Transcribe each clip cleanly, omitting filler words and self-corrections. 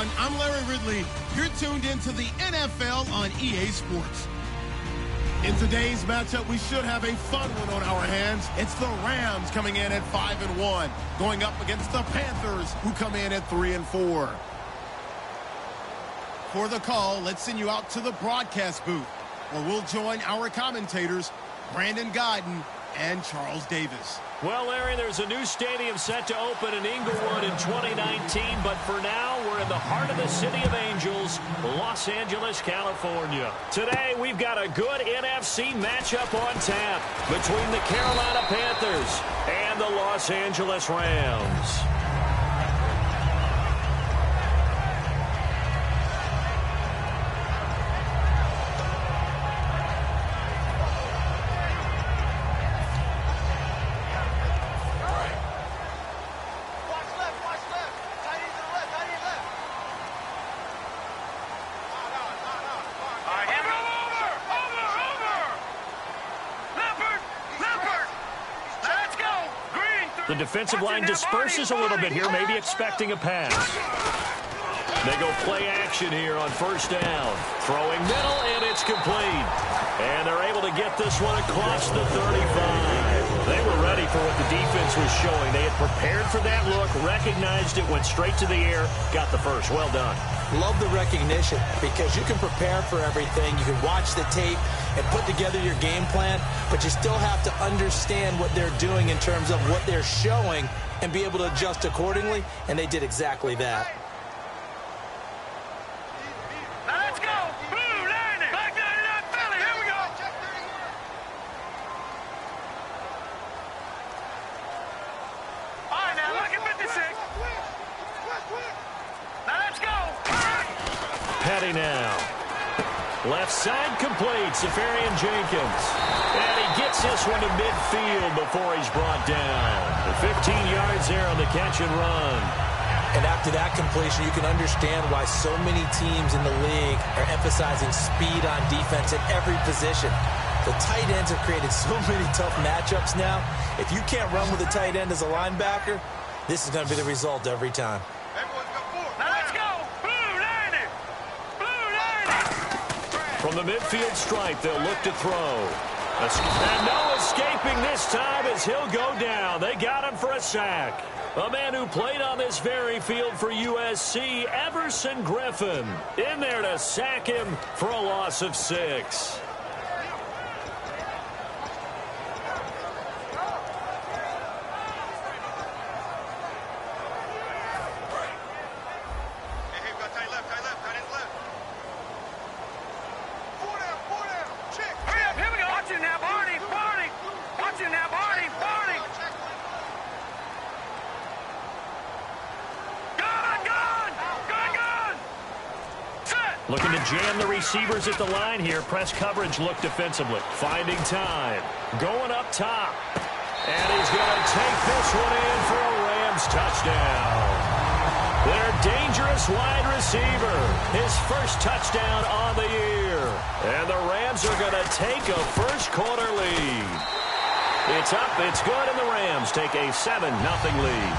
everyone. I'm Larry Ridley. You're tuned into the NFL on EA Sports. In today's matchup, we should have a fun one on our hands. It's the Rams coming in at 5-1, going up against the Panthers, who come in at 3-4. For the call, let's send you out to the broadcast booth, where we'll join our commentators, Brandon Godden and Charles Davis. Well, Larry, there's a new stadium set to open in Inglewood in 2019, but for now, we're in the heart of the City of Angels, Los Angeles, California. Today, we've got a good NFC matchup on tap between the Carolina Panthers and the Los Angeles Rams. The defensive line disperses a little bit here, maybe expecting a pass. They go play action here on first down. Throwing middle, and it's complete. And they're able to get this one across the 35. They were ready for what the defense was showing. They had prepared for that look, recognized it, went straight to the air, got the first. Well done. Love the recognition because you can prepare for everything. You can watch the tape and put together your game plan, but you still have to understand what they're doing in terms of what they're showing and be able to adjust accordingly, and they did exactly that. Now let's go! Blue, landing! Back 99 Philly, here we go! All right, now look at 56. Now let's go! Petty now. Left side complete, Safarian Jenkins. And he gets this one to midfield before he's brought down. The 15 yards there on the catch and run. And after that completion, you can understand why so many teams in the league are emphasizing speed on defense at every position. The tight ends have created so many tough matchups now. If you can't run with a tight end as a linebacker, this is going to be the result every time. Now let's go! Blue, landing! Blue, landing! From the midfield stripe, they'll look to throw. And no escaping this time as he'll go down. They got him for a sack. A man who played on this very field for USC, Everson Griffin, in there to sack him for a loss of 6. Looking to jam the receivers at the line here. Press coverage look defensively. Finding time. Going up top. And he's going to take this one in for a Rams touchdown. Their dangerous wide receiver. His first touchdown on the year. And the Rams are going to take a first-quarter lead. It's up, it's good, and the Rams take a 7-0 lead.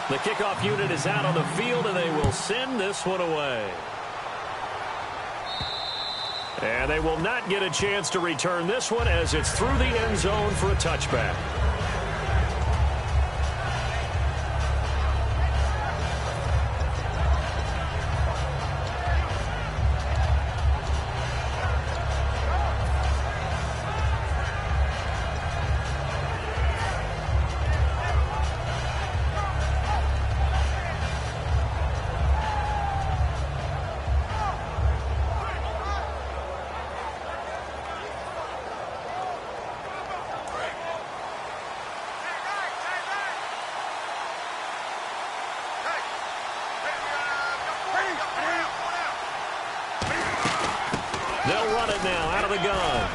The kickoff unit is out on the field, and they will send this one away. And they will not get a chance to return this one as it's through the end zone for a touchback. They'll run it now out of the gun.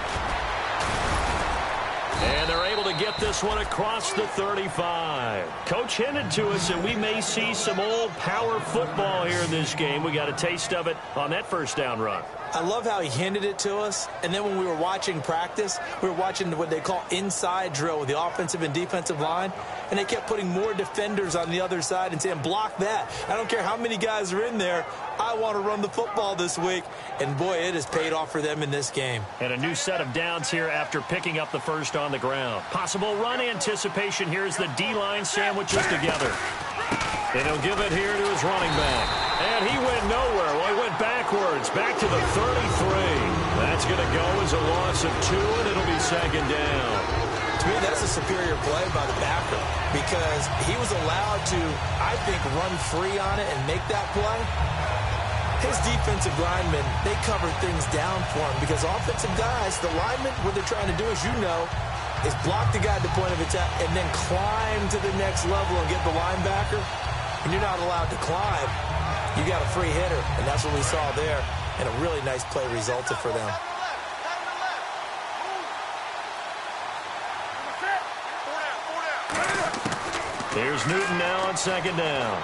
And they're able to get this one across the 35. Coach hinted to us that we may see some old power football here in this game. We got a taste of it on that first down run. I love how he handed it to us, and then when we were watching practice, we were watching what they call inside drill with the offensive and defensive line, and they kept putting more defenders on the other side and saying, block that. I don't care how many guys are in there. I want to run the football this week. And, boy, it has paid off for them in this game. And a new set of downs here after picking up the first on the ground. Possible run anticipation here as the D-line sandwiches together. And he'll give it here to his running back. And he went nowhere. Well, he went backwards, back to the 33. That's going to go as a loss of 2, and it'll be second down. To me, that's a superior play by the backer because he was allowed to, I think, run free on it and make that play. His defensive linemen, they cover things down for him because offensive guys, the linemen, what they're trying to do, as you know, is block the guy at the point of attack and then climb to the next level and get the linebacker. When you're not allowed to climb, you got a free hitter, and that's what we saw there, and a really nice play resulted for them. Here's Newton now on second down.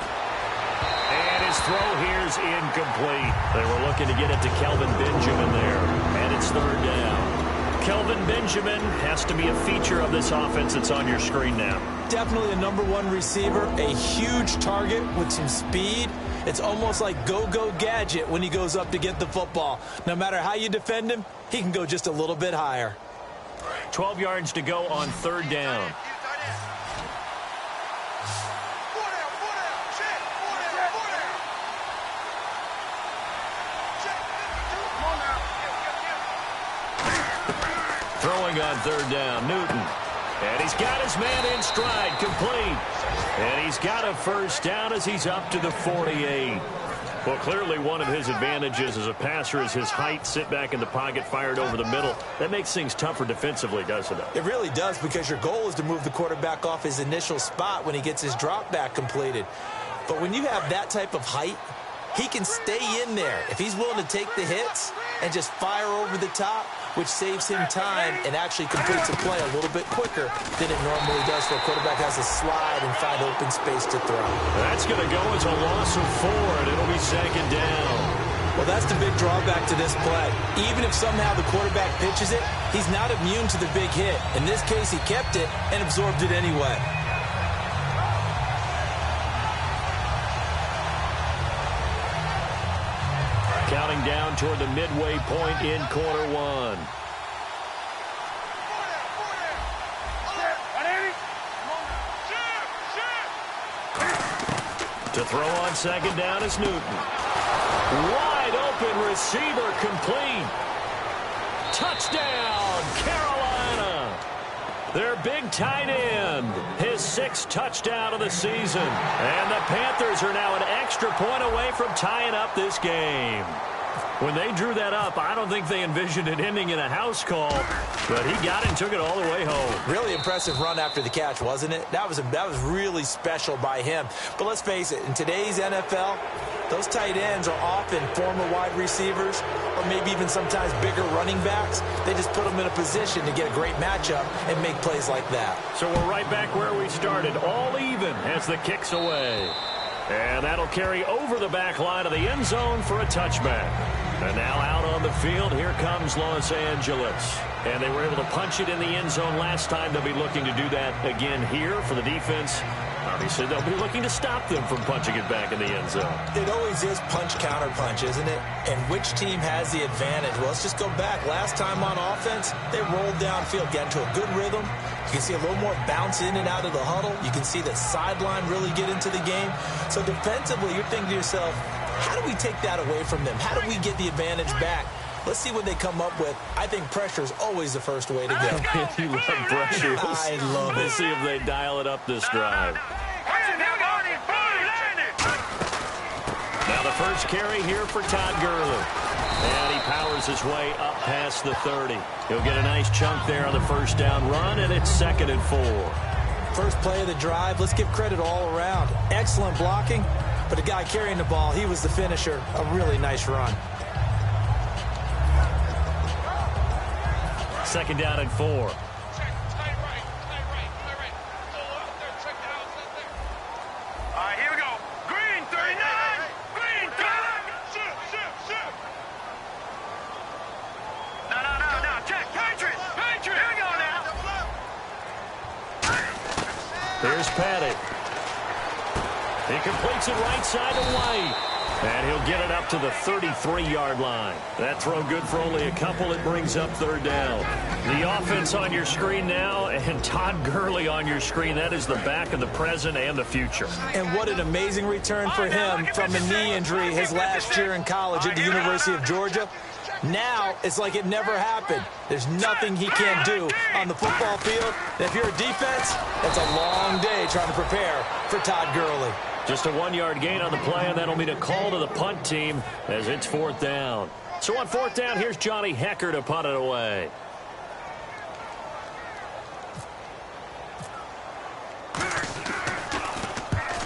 And his throw here's incomplete. They were looking to get it to Kelvin Benjamin there, and it's third down. Kelvin Benjamin has to be a feature of this offense that's on your screen now. Definitely a #1 receiver, a huge target with some speed. It's almost like go-go gadget when he goes up to get the football. No matter how you defend him, he can go just a little bit higher. 12 yards to go on third down. Throwing on third down, Newton. And he's got his man in stride, complete. And he's got a first down as he's up to the 48. Well, clearly one of his advantages as a passer is his height, sit back in the pocket, fired over the middle. That makes things tougher defensively, doesn't it? It really does because your goal is to move the quarterback off his initial spot when he gets his drop back completed. But when you have that type of height, he can stay in there. If he's willing to take the hits and just fire over the top, which saves him time and actually completes a play a little bit quicker than it normally does for a quarterback has to slide and find open space to throw. That's going to go as a loss of 4, and it'll be second down. Well, that's the big drawback to this play. Even if somehow the quarterback pitches it, he's not immune to the big hit. In this case, he kept it and absorbed it anyway. Counting down toward the midway point in quarter 1. To throw on second down is Newton. Wide open receiver complete. Touchdown, Carolina. Their big tight end, his 6th touchdown of the season. And the Panthers are now an extra point away from tying up this game. When they drew that up, I don't think they envisioned it ending in a house call, but he got it and took it all the way home. Really impressive run after the catch, wasn't it? That was really special by him. But let's face it, in today's NFL, those tight ends are often former wide receivers or maybe even sometimes bigger running backs. They just put them in a position to get a great matchup and make plays like that. So we're right back where we started, all even as the kick's away. And that'll carry over the back line of the end zone for a touchback. And now out on the field, here comes Los Angeles. And they were able to punch it in the end zone last time. They'll be looking to do that again here for the defense. Obviously, they'll be looking to stop them from punching it back in the end zone. It always is punch-counter-punch, isn't it? And which team has the advantage? Well, let's just go back. Last time on offense, they rolled downfield, got into a good rhythm. You can see a little more bounce in and out of the huddle. You can see the sideline really get into the game. So defensively, you're thinking to yourself, how do we take that away from them? How do we get the advantage back? Let's see what they come up with. I think pressure is always the first way to go. You love pressure. I love it. Let's see if they dial it up this drive. Now the first carry here for Todd Gurley. And he powers his way up past the 30. He'll get a nice chunk there on the first down run, and it's 2nd and 4. First play of the drive, let's give credit all around. Excellent blocking, but the guy carrying the ball, he was the finisher. A really nice run. 2nd down and 4. Here's Petty. He completes it right side to White. And he'll get it up to the 33-yard line. That throw good for only a couple. It brings up third down. The offense on your screen now, and Todd Gurley on your screen. That is the back of the present and the future. And what an amazing return for him from a knee injury his last year in college at the University of Georgia. Now, it's like it never happened. There's nothing he can't do on the football field. And if you're a defense, that's a long day trying to prepare for Todd Gurley. Just a 1-yard gain on the play, and that'll mean a call to the punt team as it's fourth down. So on fourth down, here's Johnny Hecker to punt it away.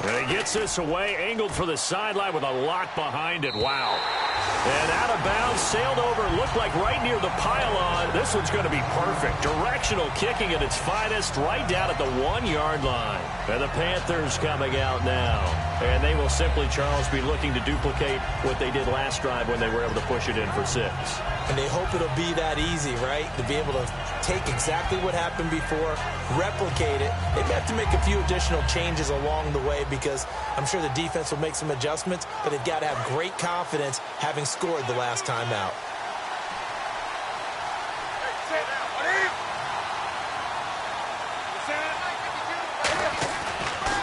And he gets this away, angled for the sideline with a lot behind it. Wow. And out of bounds, sailed over, looked like right near the pylon. This one's going to be perfect. Directional kicking at its finest, right down at the 1-yard line. And the Panthers coming out now. And they will simply, Charles, be looking to duplicate what they did last drive when they were able to push it in for 6. And they hope it'll be that easy, right? To be able to take exactly what happened before, replicate it. They may have to make a few additional changes along the way because I'm sure the defense will make some adjustments, but they've got to have great confidence having scored the last time out.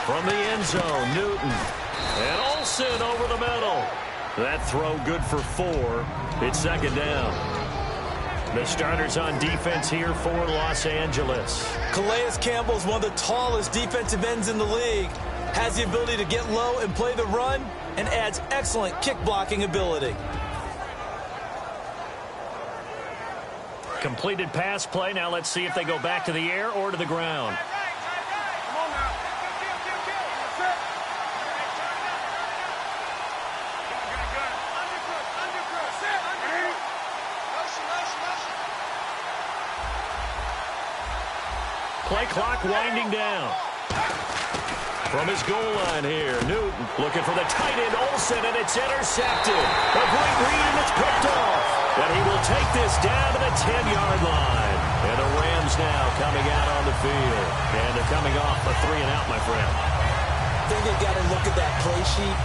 From the end zone, Newton. And Olsen over the middle. That throw good for 4. It's second down. The starters on defense here for Los Angeles. Calais Campbell's one of the tallest defensive ends in the league. Has the ability to get low and play the run, and adds excellent kick blocking ability. Completed pass play. Now let's see if they go back to the air or to the ground. Play clock winding down. From his goal line here, Newton looking for the tight end, Olsen, and it's intercepted. A great read, and it's picked off. And he will take this down to the 10-yard line. And the Rams now coming out on the field. And they're coming off a 3-and-out, my friend. I think they've got to look at that play sheet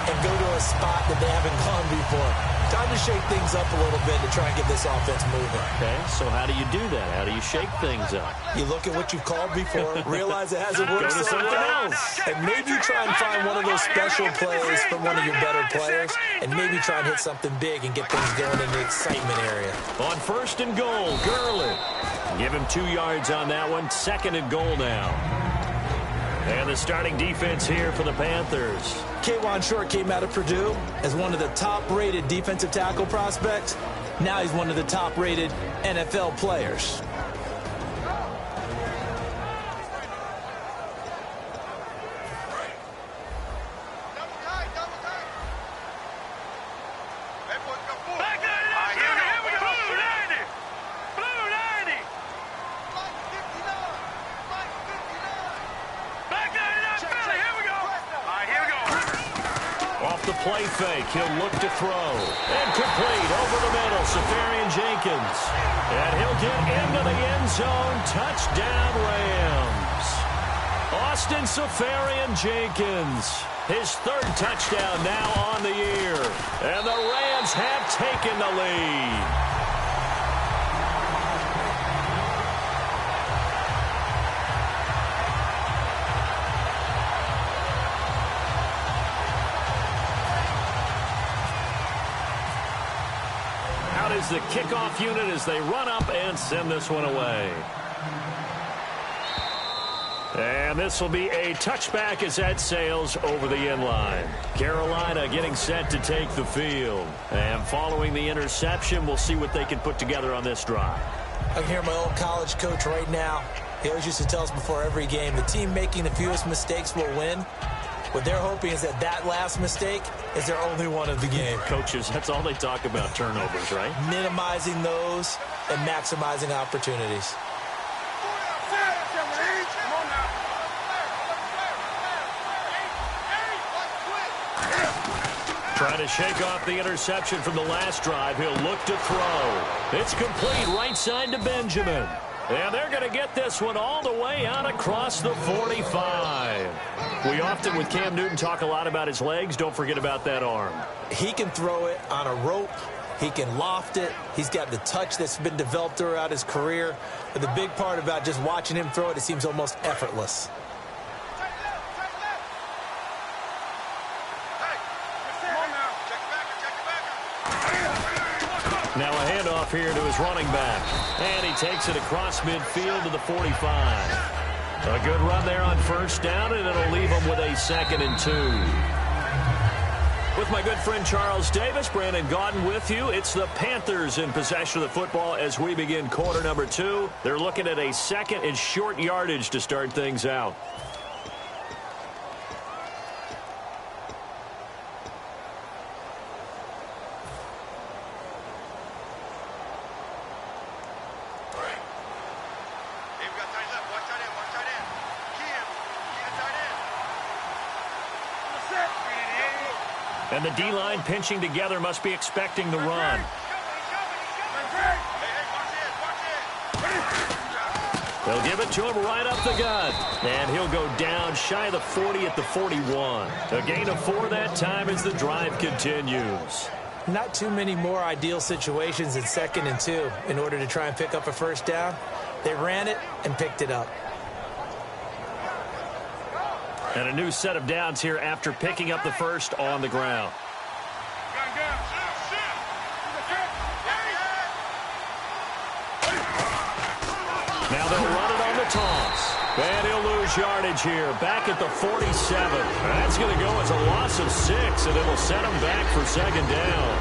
and go to a spot that they haven't gone before. Time to shake things up a little bit to try and get this offense moving. Okay, so how do you do that? How do you shake things up? You look at what you've called before, realize it hasn't worked Go to so something well, else. and maybe try and find one of those special plays from one of your better players, and maybe try and hit something big and get things going in the excitement area. On first and goal, Gurley. Give him 2 yards on that one. Second and goal now. And the starting defense here for the Panthers. K'Wan Short came out of Purdue as one of the top-rated defensive tackle prospects. Now he's one of the top-rated NFL players. Play fake. He'll look to throw. And complete over the middle. Safarian Jenkins. And he'll get into the end zone. Touchdown, Rams. Austin Safarian Jenkins. His 3rd touchdown now on the year. And the Rams have taken the lead. Is the kickoff unit as they run up and send this one away. And this will be a touchback as that sails over the end line. Carolina getting set to take the field. And following the interception, we'll see what they can put together on this drive. I can hear my old college coach right now. He always used to tell us before every game, the team making the fewest mistakes will win. What they're hoping is that that last mistake is their only one of the game. Coaches, that's all they talk about, turnovers, right? Minimizing those and maximizing opportunities. Trying to shake off the interception from the last drive. He'll look to throw. It's complete right side to Benjamin. And they're going to get this one all the way out across the 45. We often, with Cam Newton, talk a lot about his legs. Don't forget about that arm. He can throw it on a rope. He can loft it. He's got the touch that's been developed throughout his career. But the big part about just watching him throw it, it seems almost effortless. Now a handoff here to his running back. And he takes it across midfield to the 45. A good run there on first down, and it'll leave him with a 2nd and 2. With my good friend Charles Davis, Brandon Gaudin with you. It's the Panthers in possession of the football as we begin quarter number 2. They're looking at a 2nd and short yardage to start things out. And the D-line pinching together must be expecting the run. They'll give it to him right up the gut. And he'll go down shy of the 40 at the 41. A gain of 4 that time as the drive continues. Not too many more ideal situations in 2nd and 2 in order to try and pick up a first down. They ran it and picked it up. And a new set of downs here after picking up the first on the ground. Now they'll run it on the toss. And he'll lose yardage here, back at the 47. That's going to go as a loss of 6, and it'll set him back for 2nd down.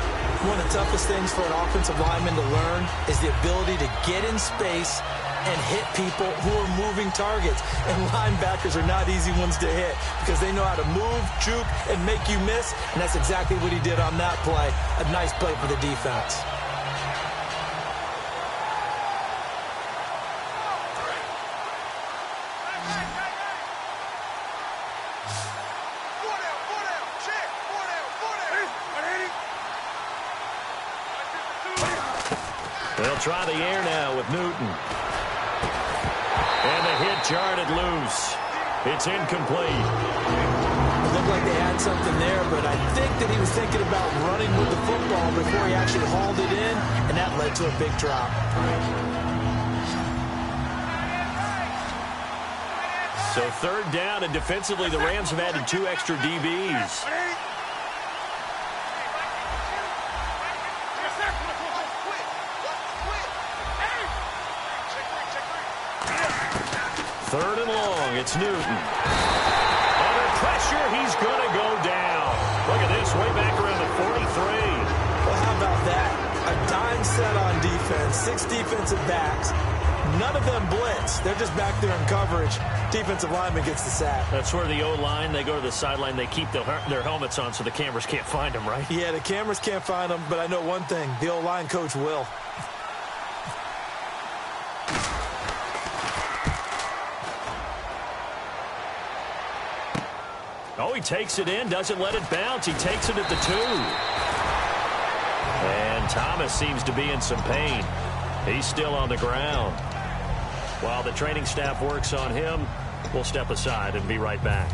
One of the toughest things for an offensive lineman to learn is the ability to get in space and hit people who are moving targets. And linebackers are not easy ones to hit because they know how to move, juke, and make you miss. And that's exactly what he did on that play. A nice play for the defense. They'll try the air now with Newton. And the hit jarred loose. It's incomplete. It looked like they had something there, but I think that he was thinking about running with the football before he actually hauled it in, and that led to a big drop. So 3rd down, and defensively the Rams have added 2 extra DBs. Third and long, it's Newton. Under pressure, he's going to go down. Look at this, way back around the 43. Well, how about that? A dime set on defense, 6 defensive backs. None of them blitz. They're just back there in coverage. Defensive lineman gets the sack. That's where the O-line, they go to the sideline, they keep their helmets on so the cameras can't find them, right? Yeah, the cameras can't find them, but I know one thing. The O-line coach will. Oh, he takes it in, doesn't let it bounce. He takes it at the 2. And Thomas seems to be in some pain. He's still on the ground. While the training staff works on him, we'll step aside and be right back.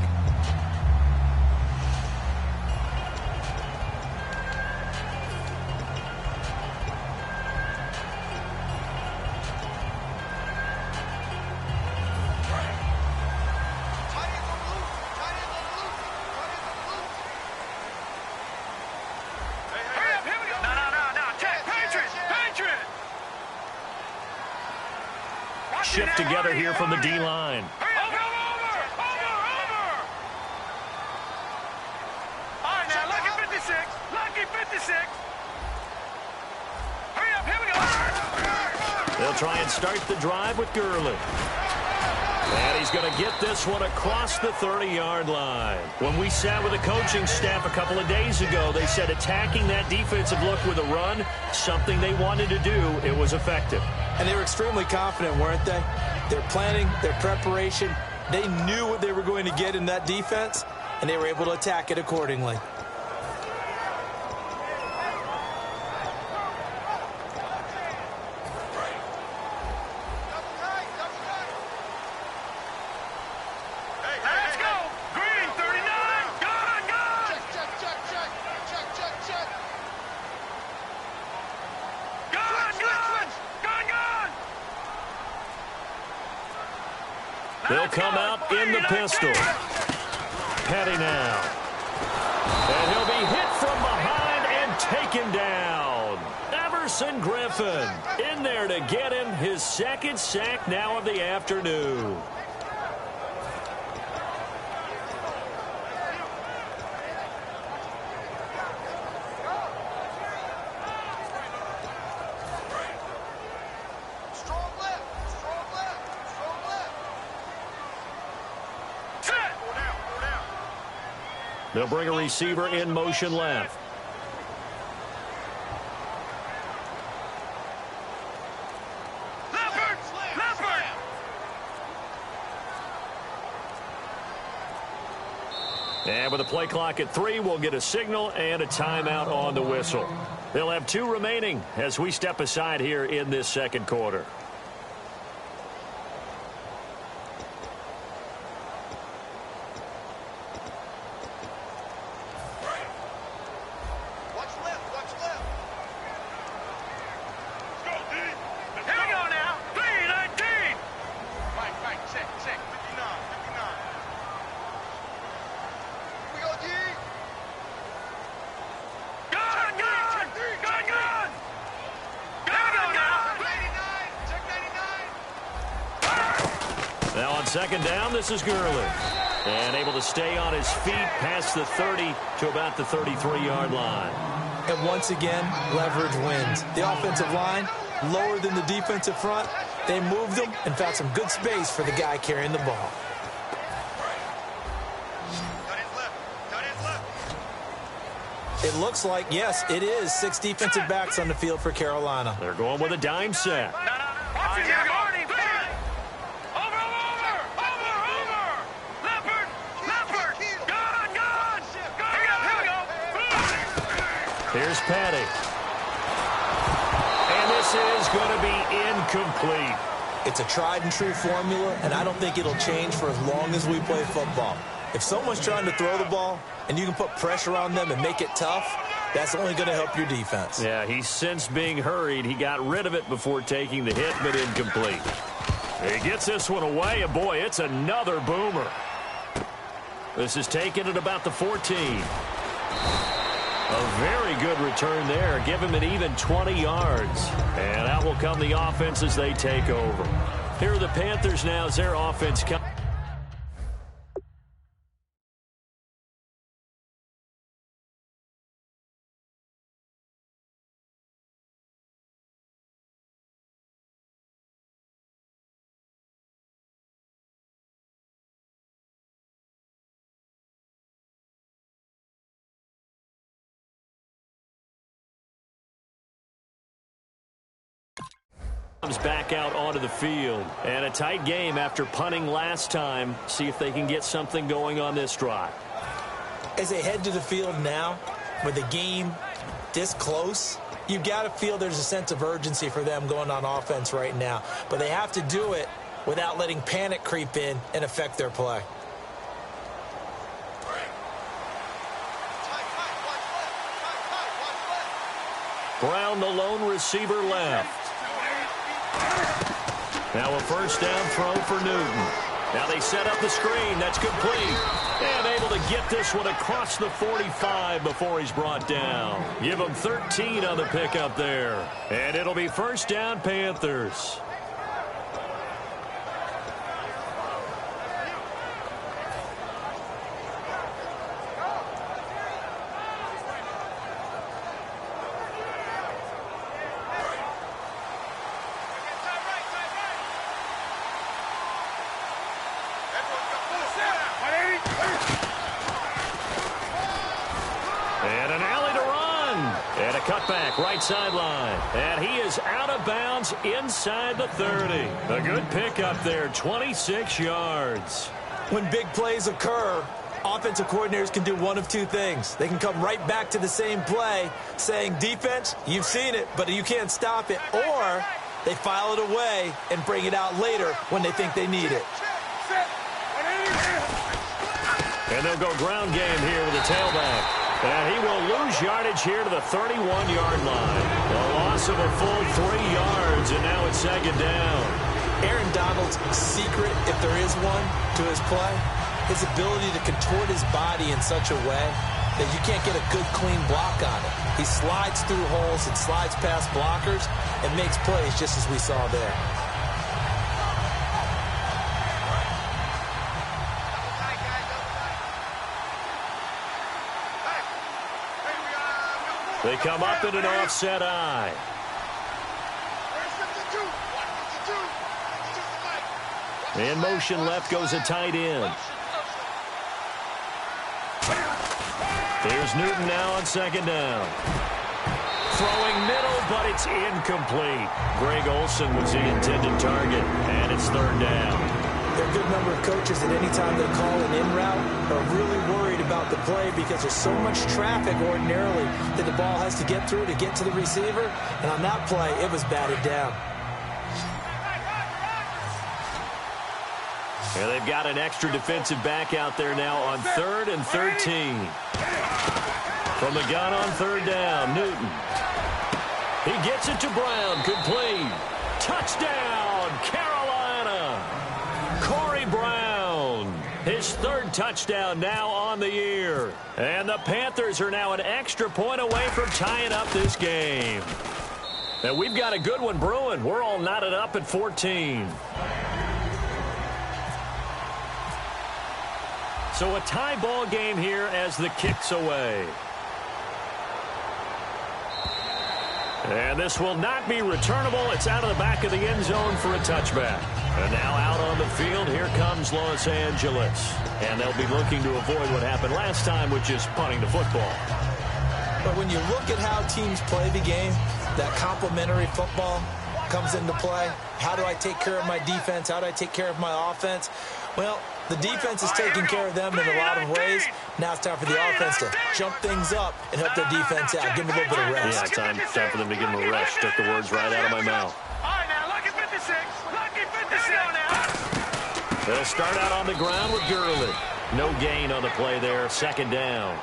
Shift together here from the D-line. Over! All right, now, lucky 56. Lucky 56. Hurry up, here we go. They'll try and start the drive with Gurley. And he's going to get this one across the 30-yard line. When we sat with the coaching staff a couple of days ago, they said attacking that defensive look with a run, something they wanted to do, it was effective. And they were extremely confident, weren't they? Their planning, their preparation, they knew what they were going to get in that defense, and they were able to attack it accordingly. They'll come out in the pistol. Petty now. And he'll be hit from behind and taken down. Everson Griffin in there to get him his second sack now of the afternoon. They'll bring a receiver in motion left. And with the play clock at 3, we'll get a signal and a timeout on the whistle. They'll have 2 remaining as we step aside here in this second quarter. Now on second down, this is Gurley. And able to stay on his feet past the 30 to about the 33-yard line. And once again, leverage wins. The offensive line, lower than the defensive front. They moved them and found some good space for the guy carrying the ball. It looks like, yes, it is 6 defensive backs on the field for Carolina. They're going with a dime set. Here's Petty. And this is going to be incomplete. It's a tried and true formula, and I don't think it'll change for as long as we play football. If someone's trying to throw the ball and you can put pressure on them and make it tough, that's only going to help your defense. Yeah, he's since being hurried. He got rid of it before taking the hit, but incomplete. He gets this one away, and boy, it's another boomer. This is taken at about the 14. A very good return there. Give him an even 20 yards. And out will come the offense as they take over. Here are the Panthers now as their offense comes. Comes back out onto the field. And a tight game after punting last time. See if they can get something going on this drive. As they head to the field now, with the game this close, you've got to feel there's a sense of urgency for them going on offense right now. But they have to do it without letting panic creep in and affect their play. Brown, the lone receiver, left. Now a first down throw for Newton. Now they set up the screen. That's complete. And able to get this one across the 45 before he's brought down. Give him 13 on the pickup there. And it'll be first down, Panthers. And an alley to run. And a cutback right sideline. And he is out of bounds inside the 30. A good pickup there, 26 yards. When big plays occur, offensive coordinators can do one of two things. They can come right back to the same play saying, defense, you've seen it, but you can't stop it. Or they file it away and bring it out later when they think they need it. And they'll go ground game here with the tailback. And he will lose yardage here to the 31-yard line. A loss of a full 3 yards, and now it's second down. Aaron Donald's secret, if there is one, to his play, his ability to contort his body in such a way that you can't get a good, clean block on it. He slides through holes and slides past blockers and makes plays just as we saw there. They come up in an offset eye. In motion left goes a tight end. Here's Newton now on second down. Throwing middle, but it's incomplete. Greg Olsen was the intended target, and it's third down. There are a good number of coaches that any time they call an in route are really worried about the play because there's so much traffic ordinarily that the ball has to get through to get to the receiver. And on that play, it was batted down. And they've got an extra defensive back out there now on 3rd and 13. From the gun on third down, Newton. He gets it to Brown, complete. Touchdown, Carolina. Corey Brown, his third touchdown now on the year. And the Panthers are now an extra point away from tying up this game. And we've got a good one brewing. We're all knotted up at 14. So a tie ball game here as the kick's away. And this will not be returnable. It's out of the back of the end zone for a touchback. And now out on the field, here comes Los Angeles. And they'll be looking to avoid what happened last time, which is punting the football. But when you look at how teams play the game, that complementary football comes into play. How do I take care of my defense? How do I take care of my offense? Well, the defense is taking care of them in a lot of ways. Now it's time for the offense to jump things up and help their defense out. Give them a little bit of rest. Yeah, time for them to give them a rest. Took the words right out of my mouth. All right, now, lucky 56. Lucky 56 now. They'll start out on the ground with Gurley. No gain on the play there. Second down.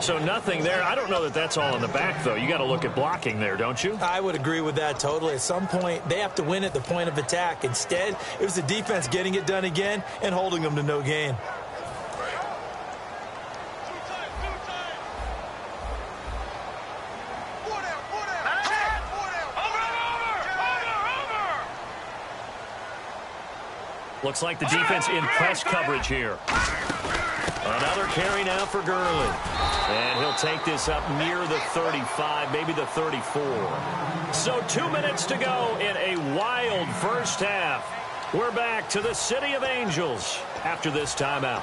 So nothing there. I don't know that that's all in the back, though. You got to look at blocking there, don't you? I would agree with that totally. At some point, they have to win at the point of attack. Instead, it was the defense getting it done again and holding them to no gain. Looks like the defense in press coverage here. Another carry now for Gurley. And he'll take this up near the 35, maybe the 34. So 2 minutes to go in a wild first half. We're back to the City of Angels after this timeout.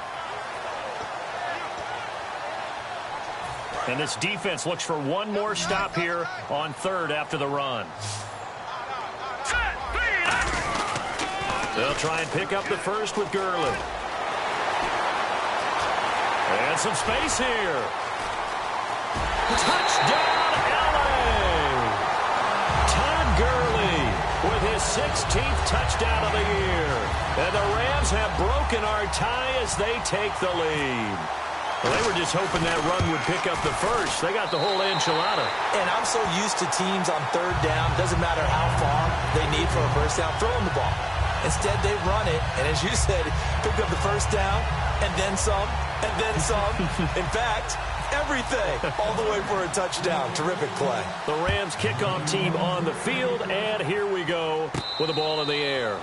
And this defense looks for one more stop here on third after the run. They'll try and pick up the first with Gurley. And some space here. Touchdown, LA! Todd Gurley with his 16th touchdown of the year. And the Rams have broken our tie as they take the lead. Well, they were just hoping that run would pick up the first. They got the whole enchilada. And I'm so used to teams on third down, doesn't matter how far they need for a first down, throwing the ball. Instead, they run it, and as you said, pick up the first down, and then some, and then some. In fact, everything, all the way for a touchdown. Terrific play. The Rams kickoff team on the field, and here we go with the ball in the air.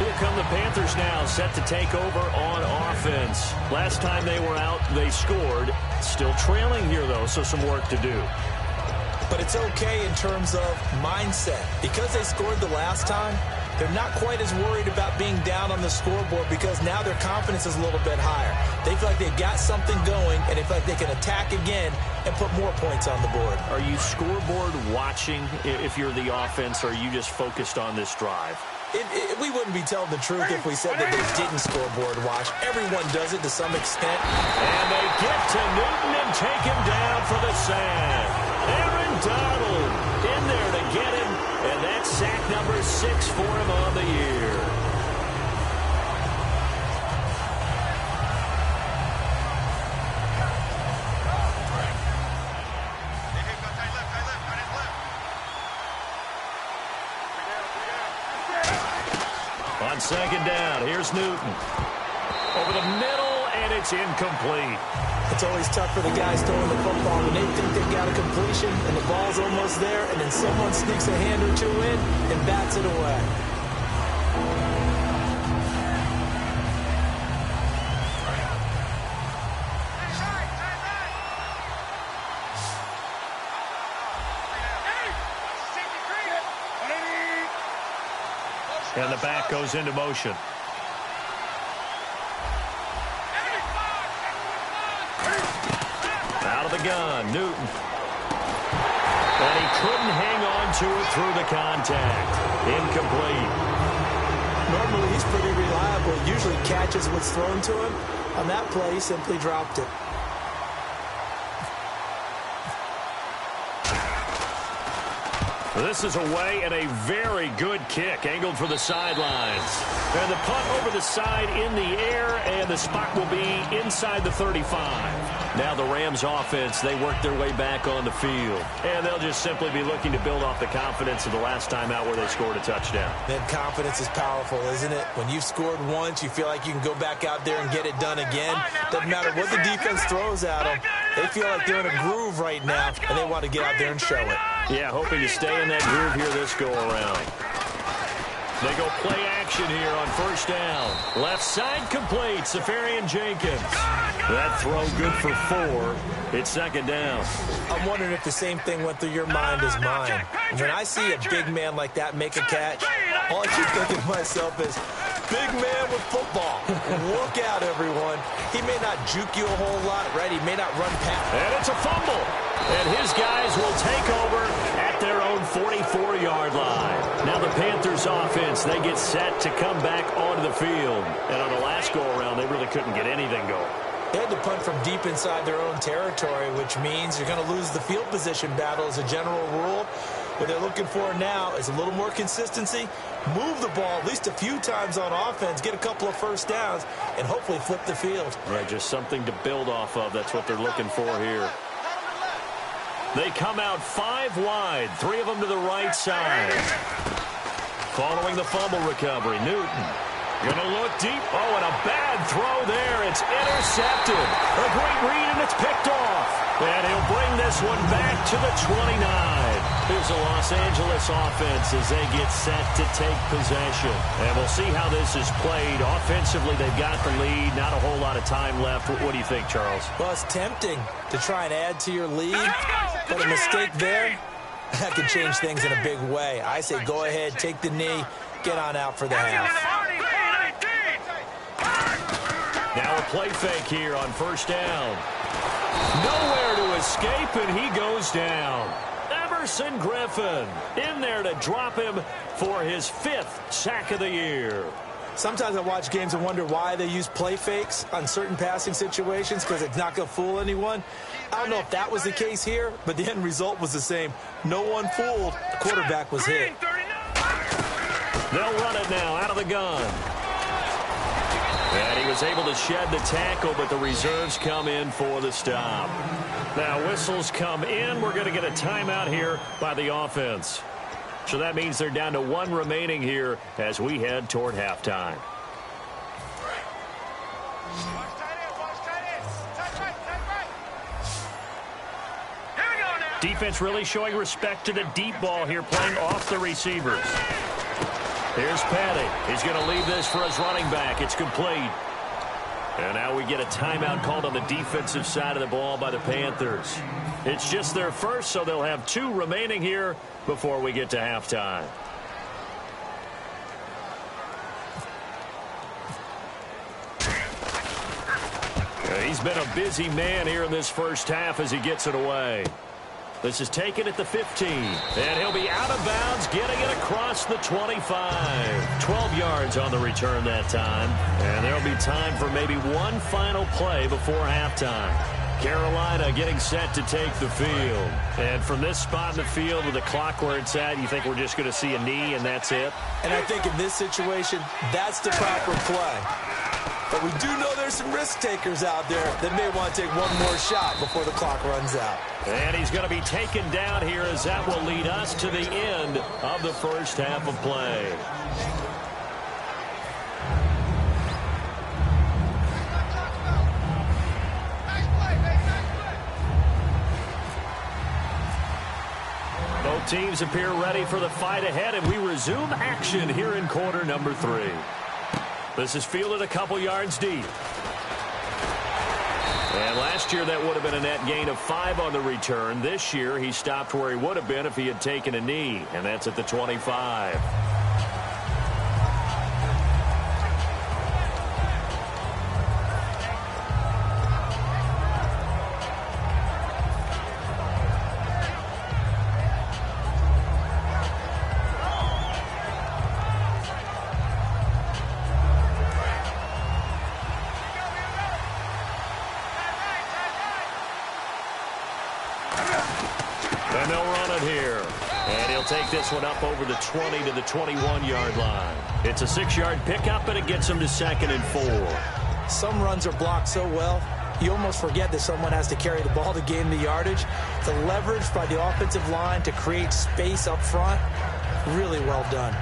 Here come the Panthers now, set to take over on offense. Last time they were out, they scored. Still trailing here, though, so some work to do. But it's okay in terms of mindset. Because they scored the last time, they're not quite as worried about being down on the scoreboard because now their confidence is a little bit higher. They feel like they've got something going, and they feel like they can attack again and put more points on the board. Are you scoreboard watching if you're the offense, or are you just focused on this drive? We wouldn't be telling the truth if we said that they didn't scoreboard watch. Everyone does it to some extent. And they get to Newton and take him down for the sack. Aaron Donald in there to get him, and that's sack number 6 for him on the year. On second down, here's Newton. Over the middle, and it's incomplete. It's always tough for the guys throwing the football when they think they've got a completion and the ball's almost there, and then someone sneaks a hand or two in and bats it away. And the back goes into motion. Out of the gun, Newton. And he couldn't hang on to it through the contact. Incomplete. Normally he's pretty reliable. Usually catches what's thrown to him. On that play, he simply dropped it. This is away and a very good kick, angled for the sidelines. And the punt over the side in the air, and the spot will be inside the 35. Now the Rams offense, they work their way back on the field. And they'll just simply be looking to build off the confidence of the last time out where they scored a touchdown. Then confidence is powerful, isn't it? When you've scored once, you feel like you can go back out there and get it done again. Doesn't matter what the defense throws at them. They feel like they're in a groove right now, and they want to get out there and show it. Yeah, hoping to stay in that groove here this go-around. They go play action here on first down. Left side complete, Safarian Jenkins. That throw good for 4. It's second down. I'm wondering if the same thing went through your mind as mine. When I see a big man like that make a catch, all I keep thinking to myself is, big man with football. Look out, everyone. He may not juke you a whole lot, right? He may not run past. And it's a fumble. And his guys will take over at their own 44-yard line. Now the Panthers offense, they get set to come back onto the field. And on the last go-around, they really couldn't get anything going. They had to punt from deep inside their own territory, which means you're going to lose the field position battle as a general rule. What they're looking for now is a little more consistency, move the ball at least a few times on offense, get a couple of first downs, and hopefully flip the field. Right, just something to build off of. That's what they're looking for here. They come out 5 wide, 3 of them to the right side. Following the fumble recovery, Newton going to look deep. Oh, and a bad throw there. It's intercepted. A great read, and it's picked off. And he'll bring this one back to the 29. Here's the Los Angeles offense as they get set to take possession. And we'll see how this is played. Offensively, they've got the lead. Not a whole lot of time left. What do you think, Charles? Well, it's tempting to try and add to your lead, but a mistake there, that could change things in a big way. I say go ahead, take the knee, get on out for the half. Now a play fake here on first down. Nowhere to escape, and he goes down. Everson Griffin in there to drop him for his 5th sack of the year. Sometimes I watch games and wonder why they use play fakes on certain passing situations, because it's not going to fool anyone. I don't know if that was the case here, but the end result was the same. No one fooled. The quarterback was hit. They'll run it now out of the gun. And he was able to shed the tackle, but the reserves come in for the stop. Now whistles come in. We're going to get a timeout here by the offense. So that means they're down to 1 remaining here as we head toward halftime. Defense really showing respect to the deep ball here, playing off the receivers. Here's Petty. He's going to leave this for his running back. It's complete. And now we get a timeout called on the defensive side of the ball by the Panthers. It's just their first, so they'll have 2 remaining here before we get to halftime. He's been a busy man here in this first half as he gets it away. This is taken at the 15, and he'll be out of bounds, getting it across the 25. 12 yards on the return that time, and there'll be time for maybe one final play before halftime. Carolina getting set to take the field. And from this spot in the field with the clock where it's at, you think we're just going to see a knee and that's it? And I think in this situation, that's the proper play. But we do know there's some risk takers out there that may want to take one more shot before the clock runs out. And he's going to be taken down here as that will lead us to the end of the first half of play. Teams appear ready for the fight ahead, and we resume action here in quarter number 3. This is fielded a couple yards deep. And last year that would have been a net gain of 5 on the return. This year he stopped where he would have been if he had taken a knee, and that's at the 25. And they'll run it here. And he'll take this one up over the 20 to the 21-yard line. It's a 6-yard pickup, and it gets him to 2nd and 4. Some runs are blocked so well, you almost forget that someone has to carry the ball to gain the yardage. The leverage by the offensive line to create space up front, really well done.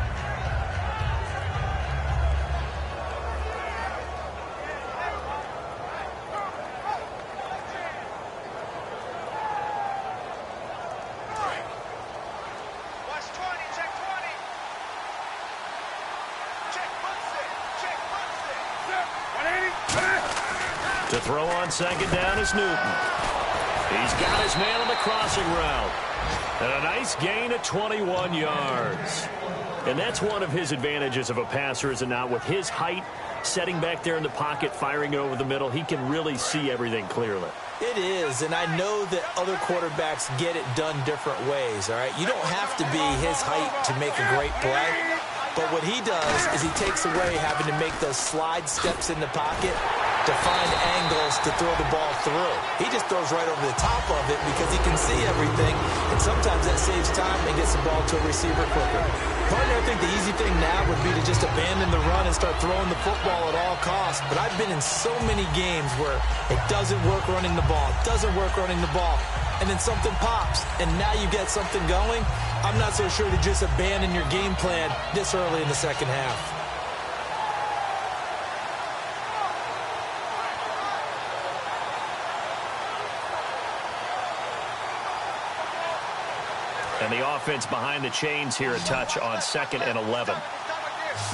To throw on 2nd down is Newton. He's got his man on the crossing route. And a nice gain of 21 yards. And that's one of his advantages of a passer, is it not? With his height, setting back there in the pocket, firing over the middle, he can really see everything clearly. It is, and I know that other quarterbacks get it done different ways, all right? You don't have to be his height to make a great play. But what he does is he takes away having to make those slide steps in the pocket to find angles to throw the ball through. He just throws right over the top of it because he can see everything, and sometimes that saves time and gets the ball to a receiver quicker. Partner, I think the easy thing now would be to just abandon the run and start throwing the football at all costs. But I've been in so many games where it doesn't work running the ball, and then something pops, and now you get something going. I'm not so sure to just abandon your game plan this early in the second half. And the offense behind the chains here, a touch on 2nd and 11.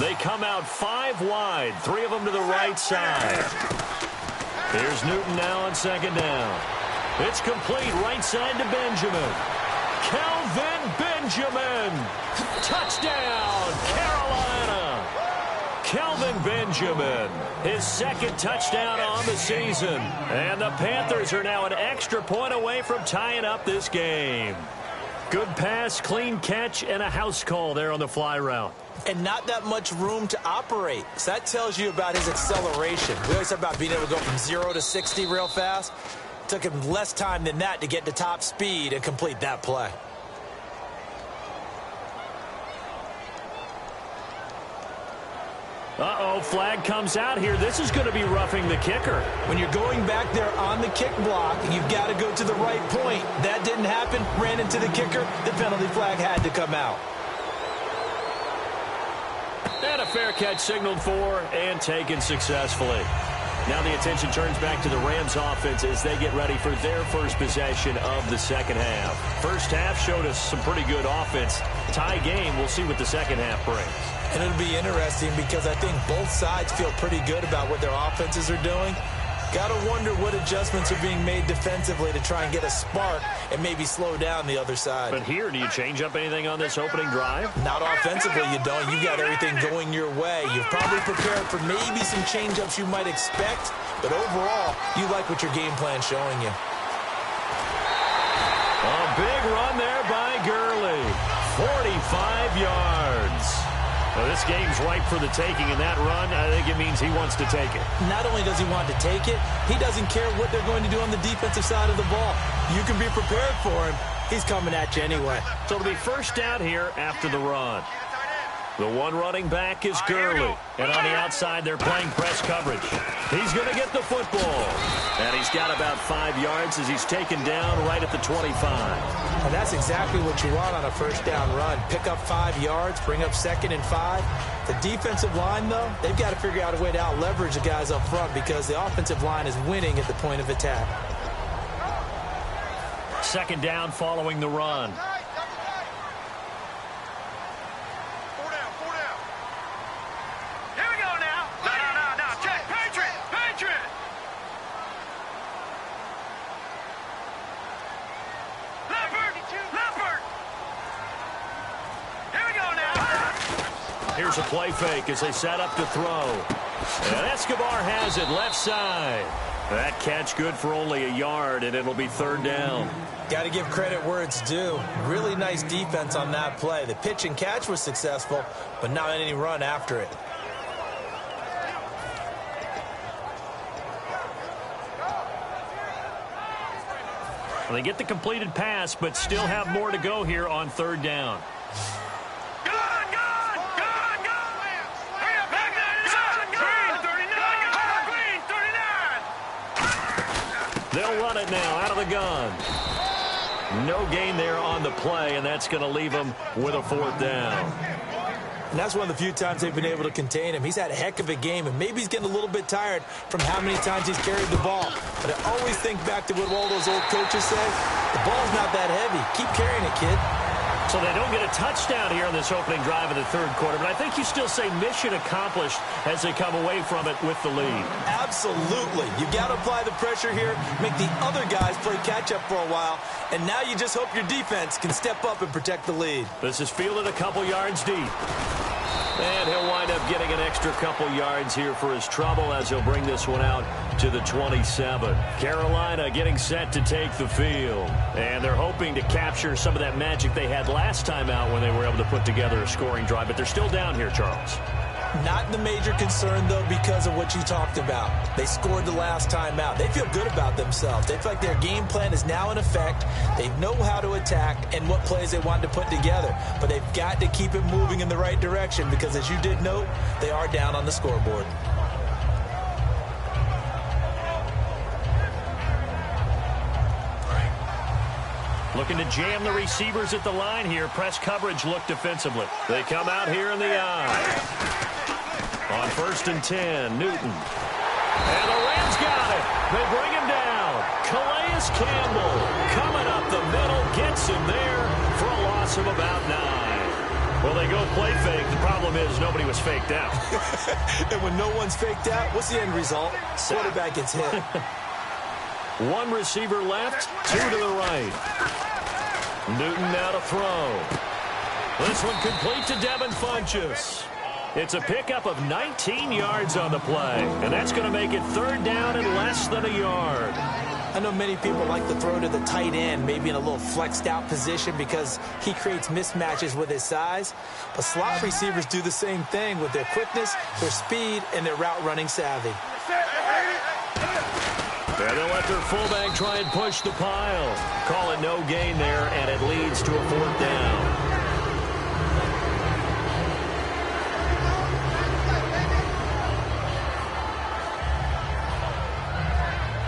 They come out 5 wide, 3 of them to the right side. Here's Newton now on 2nd down. It's complete right side to Benjamin. Kelvin Benjamin. Touchdown, Carolina. Kelvin Benjamin, his 2nd touchdown on the season. And the Panthers are now an extra point away from tying up this game. Good pass, clean catch, and a house call there on the fly route. And not that much room to operate. So that tells you about his acceleration. We always talk about being able to go from 0 to 60 real fast. It took him less time than that to get to top speed and complete that play. Uh-oh, flag comes out here. This is going to be roughing the kicker. When you're going back there on the kick block, you've got to go to the right point. That didn't happen. Ran into the kicker. The penalty flag had to come out. And a fair catch signaled for and taken successfully. Now the attention turns back to the Rams offense as they get ready for their first possession of the second half. First half showed us some pretty good offense. Tie game, we'll see what the second half brings. And it'll be interesting because I think both sides feel pretty good about what their offenses are doing. Got to wonder what adjustments are being made defensively to try and get a spark and maybe slow down the other side. But here, do you change up anything on this opening drive? Not offensively, you don't. You got everything going your way. You've probably prepared for maybe some change-ups you might expect, but overall, you like what your game plan's showing you. A big run there by Gurley. 45 yards. Well, this game's ripe for the taking, and that run, I think it means he wants to take it. Not only does he want to take it, he doesn't care what they're going to do on the defensive side of the ball. You can be prepared for him. He's coming at you anyway. So it'll be first down here after the run. The one running back is Gurley. And on the outside, they're playing press coverage. He's going to get the football. And he's got about 5 yards as he's taken down right at the 25. And that's exactly what you want on a first down run. Pick up 5 yards, bring up 2nd and 5. The defensive line, though, they've got to figure out a way to out-leverage the guys up front because the offensive line is winning at the point of attack. Second down following the run. Here's a play fake as they set up to throw. And Escobar has it left side. That catch good for only a yard, and it'll be third down. Got to give credit where it's due. Really nice defense on that play. The pitch and catch was successful, but not any run after it. Well, they get the completed pass, but still have more to go here on third down. They'll run it now out of the gun. No gain there on the play, and that's going to leave them with a fourth down. And that's one of the few times they've been able to contain him. He's had a heck of a game, and maybe he's getting a little bit tired from how many times he's carried the ball. But I always think back to what all those old coaches say. The ball's not that heavy. Keep carrying it, kid. So they don't get a touchdown here in this opening drive of the third quarter, but I think you still say mission accomplished as they come away from it with the lead. Absolutely. You got to apply the pressure here, make the other guys play catch-up for a while, and now you just hope your defense can step up and protect the lead. This is fielded a couple yards deep. And he'll wind up getting an extra couple yards here for his trouble as he'll bring this one out to the 27. Carolina getting set to take the field. And they're hoping to capture some of that magic they had last time out when they were able to put together a scoring drive. But they're still down here, Charles. Not the major concern, though, because of what you talked about. They scored the last time out. They feel good about themselves. They feel like their game plan is now in effect. They know how to attack and what plays they want to put together. But they've got to keep it moving in the right direction because, as you did note, they are down on the scoreboard. Looking to jam the receivers at the line here. Press coverage look defensively. They come out here in the eye. On 1st and 10, Newton. And the Rams got it. They bring him down. Calais Campbell coming up the middle, gets him there for a loss of about 9. Well, they go play fake. The problem is nobody was faked out. And when no one's faked out, what's the end result? Quarterback gets hit. One receiver left, 2 to the right. Newton now to throw. This one complete to Devin Funchess. It's a pickup of 19 yards on the play, and that's going to make it third down and less than a yard. I know many people like to throw to the tight end, maybe in a little flexed out position because he creates mismatches with his size. But slot receivers do the same thing with their quickness, their speed, and their route running savvy. And they'll let their fullback try and push the pile. Call it no gain there, and it leads to a fourth down.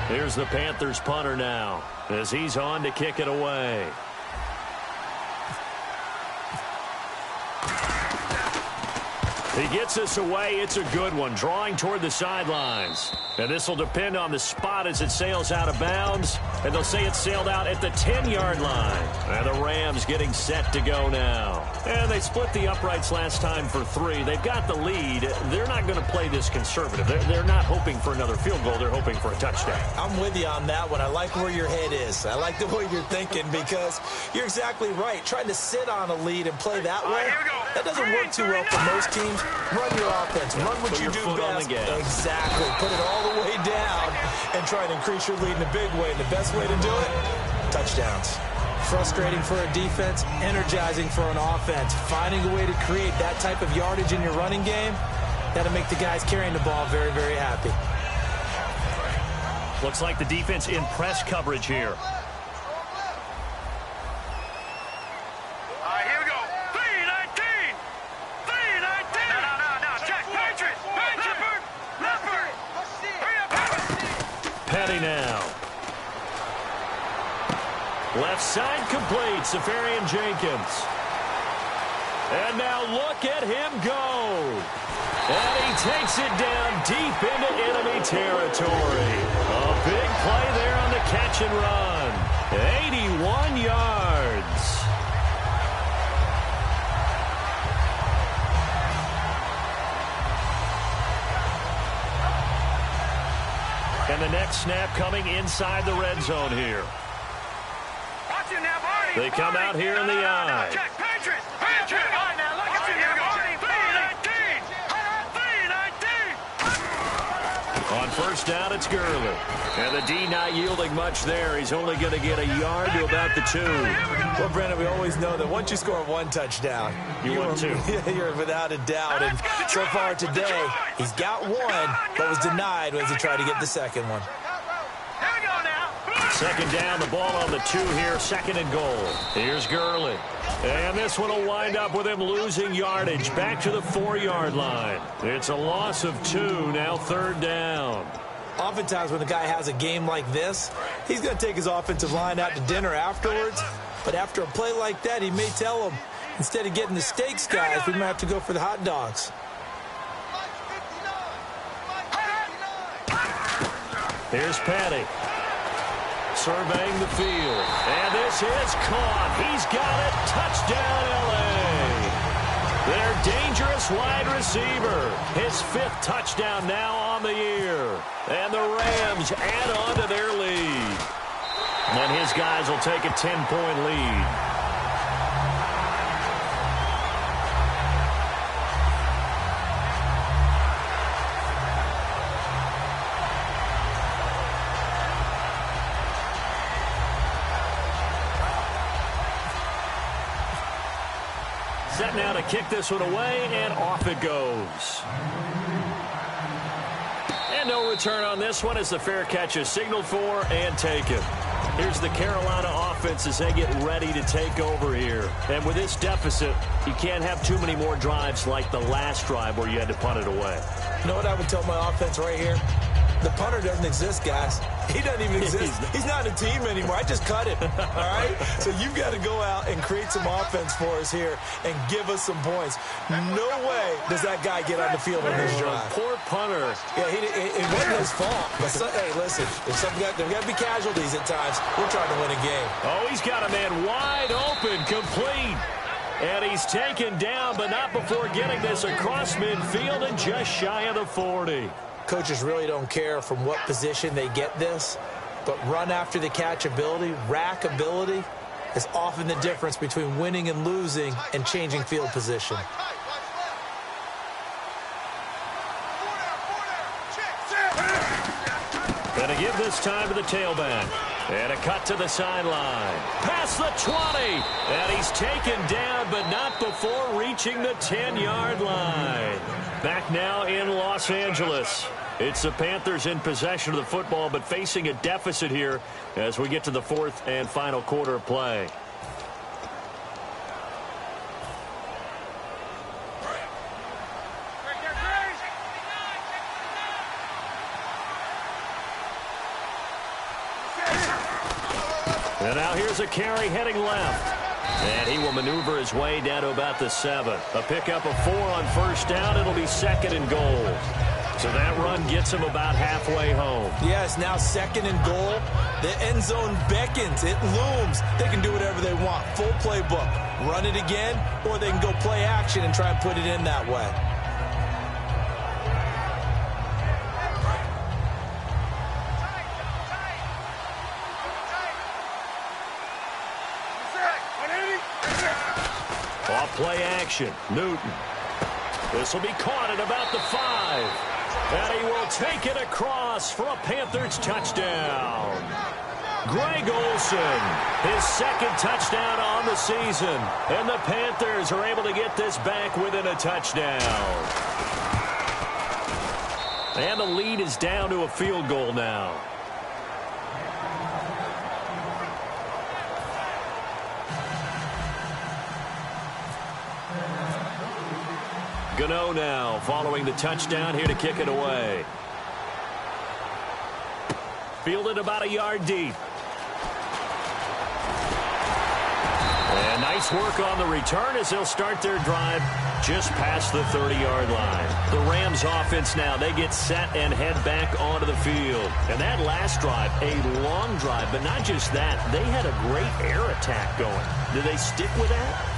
Here's the Panthers punter now as he's on to kick it away. He gets us away. It's a good one, drawing toward the sidelines. And this will depend on the spot as it sails out of bounds. And they'll say it sailed out at the 10-yard line. And the Rams getting set to go now. And they split the uprights last time for 3. They've got the lead. They're not going to play this conservative. They're not hoping for another field goal. They're hoping for a touchdown. I'm with you on that one. I like where your head is. I like the way you're thinking because you're exactly right. Trying to sit on a lead and play that way, that doesn't work too well for most teams. Run your offense. Run what you do best. Exactly. Put it all the way down and try to increase your lead in a big way. And the best way to do it, touchdowns. Frustrating for a defense, energizing for an offense. Finding a way to create that type of yardage in your running game, that'll make the guys carrying the ball very, very happy. Looks like the defense in press coverage here. Petty now. Left side complete, Safarian Jenkins. And now look at him go. And he takes it down deep into enemy territory. A big play there on the catch and run. 81 yards. And the next snap coming inside the red zone here. They come out here in the eye. On first down, it's Gurley. And the D not yielding much there. He's only going to get a yard to about the 2. Well, Brandon, we always know that once you score one touchdown, you're 2. You're without a doubt. And so far today, he's got one, but was denied as he tried to get the second one. Second down, the ball on the 2 here, second and goal. Here's Gurley. And this one will wind up with him losing yardage back to the 4-yard line. It's a loss of 2, now third down. Oftentimes when a guy has a game like this, he's going to take his offensive line out to dinner afterwards. But after a play like that, he may tell them, instead of getting the steaks, guys, we might have to go for the hot dogs. Here's Patty. Surveying the field. And this is caught. He's got it. Touchdown, L.A. Their dangerous wide receiver. His 5th touchdown now on the year. And the Rams add on to their lead. And his guys will take a 10-point lead. Set now to kick this one away, and off it goes. And no return on this one as the fair catch is signaled for and taken. Here's the Carolina offense as they get ready to take over here. And with this deficit, you can't have too many more drives like the last drive where you had to punt it away. You know what I would tell my offense right here? The punter doesn't exist, guys. He doesn't even exist. He's not a team anymore. I just cut him. All right? So you've got to go out and create some offense for us here and give us some points. No way does that guy get on the field on this drive. Poor punter. Yeah, it wasn't his fault. But hey, listen, if there got to be casualties at times, we're trying to win a game. Oh, he's got a man wide open, complete. And he's taken down, but not before getting this across midfield and just shy of the 40. Coaches really don't care from what position they get this, but run after the catch ability, rack ability, is often the difference between winning and losing and changing field position. Gonna give this time to the tailback. And a cut to the sideline. Past the 20. And he's taken down, but not before reaching the 10-yard line. Back now in Los Angeles. It's the Panthers in possession of the football, but facing a deficit here as we get to the 4th and final quarter of play. And now here's a carry heading left. And he will maneuver his way down to about the 7. A pickup of 4 on first down. It'll be second and goal. So that run gets him about halfway home. Yes, now second and goal. The end zone beckons. It looms. They can do whatever they want. Full playbook. Run it again, or they can go play action and try and put it in that way. Off play action. Newton. This will be caught at about the 5. And he will take it across for a Panthers touchdown. Greg Olsen, his 2nd touchdown on the season. And the Panthers are able to get this back within a touchdown. And the lead is down to a field goal now. Gano now following the touchdown here to kick it away. Fielded about a yard deep. And nice work on the return as they'll start their drive just past the 30-yard line. The Rams offense now, they get set and head back onto the field. And that last drive, a long drive, but not just that. They had a great air attack going. Do they stick with that?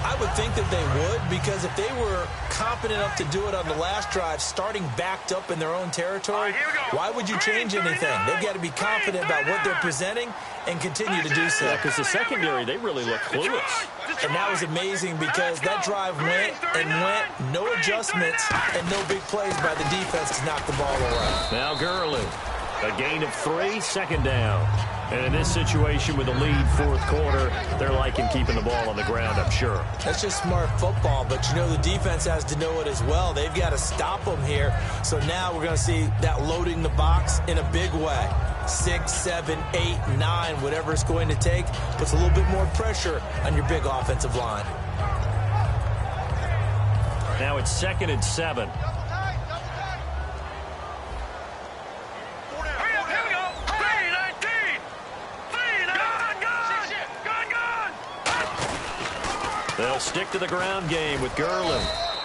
I would think that they would, because if they were competent enough to do it on the last drive, starting backed up in their own territory, why would you change anything? They've got to be confident about what they're presenting and continue to do so. Yeah, because the secondary, they really look clueless. And that was amazing because that drive went and went, no adjustments and no big plays by the defense to knock the ball away. Now Gurley, a gain of 3, second down. And in this situation with the lead fourth quarter, they're liking keeping the ball on the ground, I'm sure. That's just smart football, but you know the defense has to know it as well. They've got to stop them here. So now we're going to see that loading the box in a big way. 6, 7, 8, 9, whatever it's going to take, puts a little bit more pressure on your big offensive line. Now it's 2nd and 7. They'll stick to the ground game with Gurley.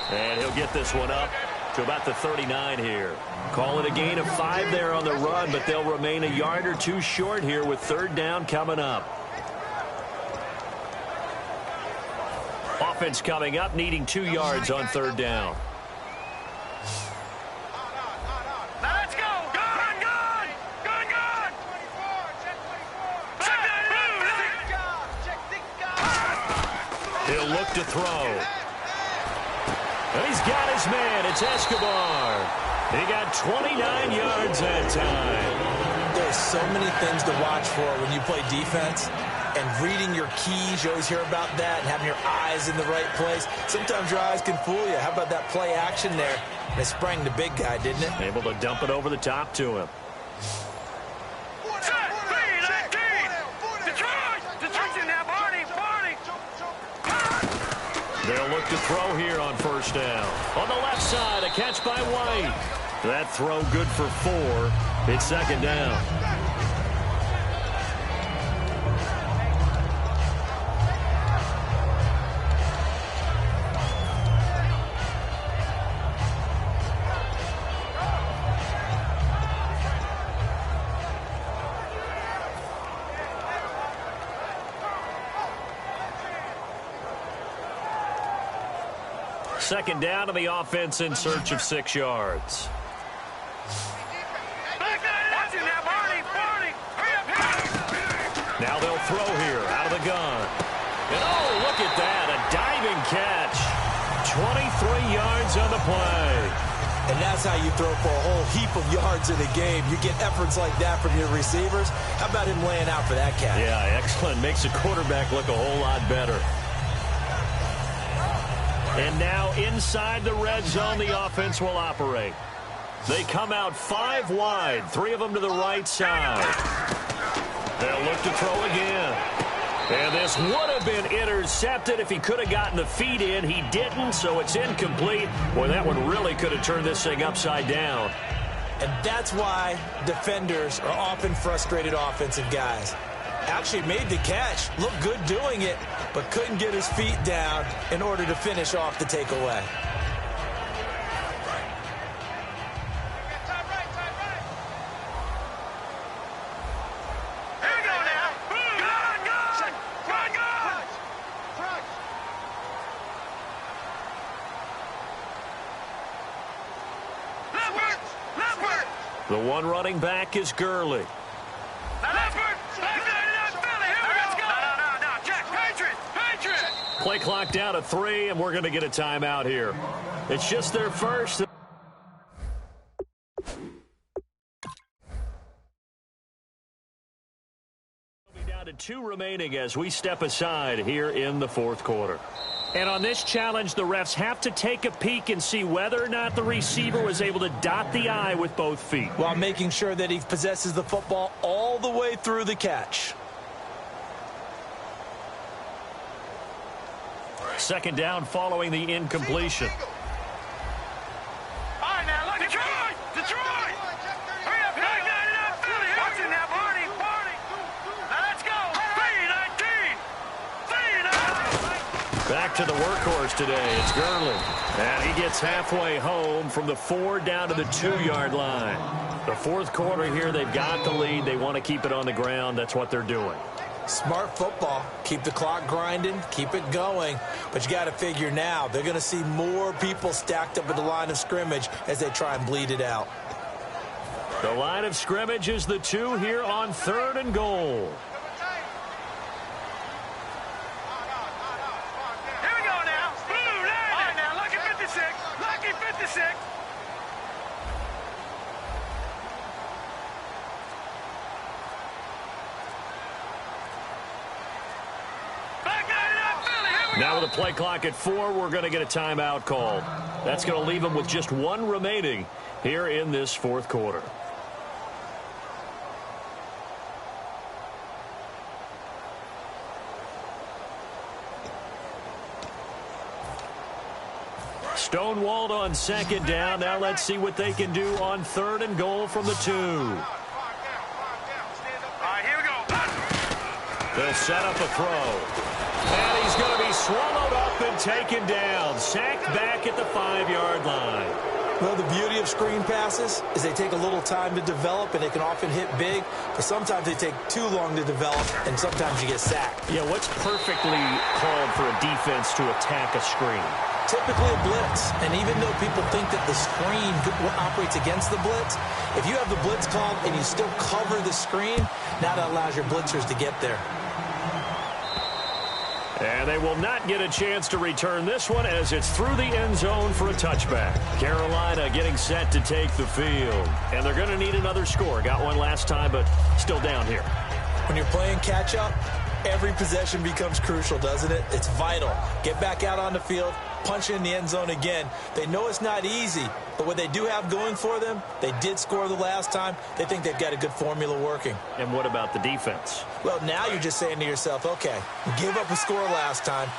And he'll get this one up to about the 39 here. Call it a gain of 5 there on the run, but they'll remain a yard or 2 short here with 3rd down coming up. Offense coming up, needing 2 yards on 3rd down. Let's go! Gun! Gun! Gun! Gun! He'll look to throw. And he's got his man. It's Escobar. He got 29 yards that time. There's so many things to watch for when you play defense. And reading your keys, you always hear about that, and having your eyes in the right place. Sometimes your eyes can fool you. How about that play action there? And it sprang the big guy, didn't it? Able to dump it over the top to him. They'll look to throw here on 1st down. On the left side, a catch by White. That throw good for 4. It's 2nd down. Second down to the offense in search of 6 yards. Now they'll throw here out of the gun. And oh, look at that, a diving catch. 23 yards on the play. And that's how you throw for a whole heap of yards in a game. You get efforts like that from your receivers. How about him laying out for that catch? Yeah, excellent. Makes the quarterback look a whole lot better. And now inside the red zone, the offense will operate. They come out 5 wide, 3 of them to the right side. They'll look to throw again. And this would have been intercepted if he could have gotten the feet in. He didn't, so it's incomplete. Boy, that one really could have turned this thing upside down. And that's why defenders are often frustrated offensive guys. Actually made the catch, looked good doing it, but couldn't get his feet down in order to finish off the takeaway. Here we go now. Gun! Gun! Gun! Gun! Leopard! Leopard! The one running back is Gurley. Leopard! Play clock down to 3, and we're going to get a timeout here. It's just their first. Down to 2 remaining as we step aside here in the 4th quarter. And on this challenge, the refs have to take a peek and see whether or not the receiver was able to dot the I with both feet, while making sure that he possesses the football all the way through the catch. 2nd down following the incompletion. All right, now, look, Detroit! Detroit! Hurry up, hurry up, Philly! What's in there, Barney? Barney! Now, let's go! 3-19! Back to the workhorse today. It's Gurley. And he gets halfway home from the 4 down to the 2-yard line. The 4th quarter here, they've got the lead. They want to keep it on the ground. That's what they're doing. Smart football. Keep the clock grinding. Keep it going. But you got to figure now, they're going to see more people stacked up at the line of scrimmage as they try and bleed it out. The line of scrimmage is the 2 here on 3rd and goal. with a play clock at 4, we're going to get a timeout called. That's going to leave them with just 1 remaining here in this fourth quarter. Stonewalled on second down. Now let's see what they can do on 3rd and goal from the 2. All right, here we go. They'll set up a throw. And he's going to be swallowed up and taken down. Sacked back at the 5-yard line. Well, the beauty of screen passes is they take a little time to develop, and they can often hit big, but sometimes they take too long to develop, and sometimes you get sacked. Yeah, what's perfectly called for a defense to attack a screen? Typically a blitz, and even though people think that the screen operates against the blitz, if you have the blitz called and you still cover the screen, now that allows your blitzers to get there. And they will not get a chance to return this one as it's through the end zone for a touchback. Carolina getting set to take the field. And they're going to need another score. Got one last time, but still down here. When you're playing catch-up, every possession becomes crucial, doesn't it? It's vital. Get back out on the field, punch in the end zone again. They know it's not easy, but what they do have going for them, they did score the last time. They think they've got a good formula working. And what about the defense? Well, now you're just saying to yourself, okay, we gave up a score last time.